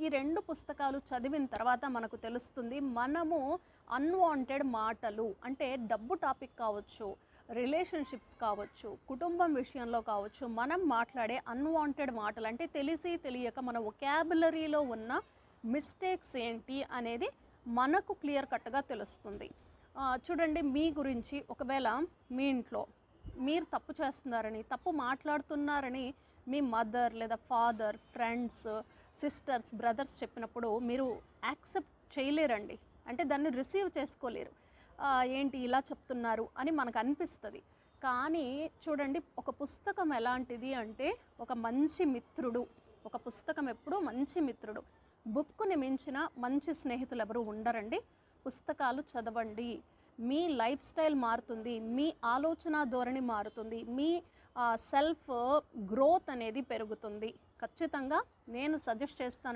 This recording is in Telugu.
ఈ 2 పుస్తకాలు చదివిన తర్వాత మనకు తెలుస్తుంది మనము అన్‌వాంటెడ్ మాటలు అంటే డబ్బు టాపిక్ కావచ్చు, రిలేషన్‌షిప్స్ కావచ్చు, కుటుంబం విషయంలో కావచ్చు, మనం మాట్లాడే అన్‌వాంటెడ్ మాటలు అంటే తెలిసి తెలియక మన వొకాబులరీలో ఉన్న మిస్టేక్స్ ఏంటి అనేది మనకు క్లియర్ కట్‌గా తెలుస్తుంది. చూడండి మీ గురించి ఒకవేళ మీ ఇంట్లో మీరు తప్పు చేస్తున్నారని, తప్పు మాట్లాడుతున్నారని మీ మదర్ లేదా ఫాదర్, ఫ్రెండ్స్, సిస్టర్స్, బ్రదర్స్ చెప్పినప్పుడు మీరు యాక్సెప్ట్ చేయలేరండి. అంటే దాన్ని రిసీవ్ చేసుకోలేరు. ఏంటి ఇలా చెప్తున్నారు అని మనకు అనిపిస్తుంది. కానీ చూడండి ఒక పుస్తకం ఎలాంటిది అంటే ఒక మంచి మిత్రుడు. ఒక పుస్తకం ఎప్పుడూ మంచి మిత్రుడు. బుక్కుని మించిన మంచి స్నేహితులు ఎవరు ఉండరండి. పుస్తకాలు చదవండి. మీ లైఫ్ స్టైల్ మారుతుంది, మీ ఆలోచన ధోరణి మారుతుంది, మీ సెల్ఫ్ గ్రోత్ అనేది పెరుగుతుంది. ఖచ్చితంగా నేను సజెస్ట్ చేస్తానండి.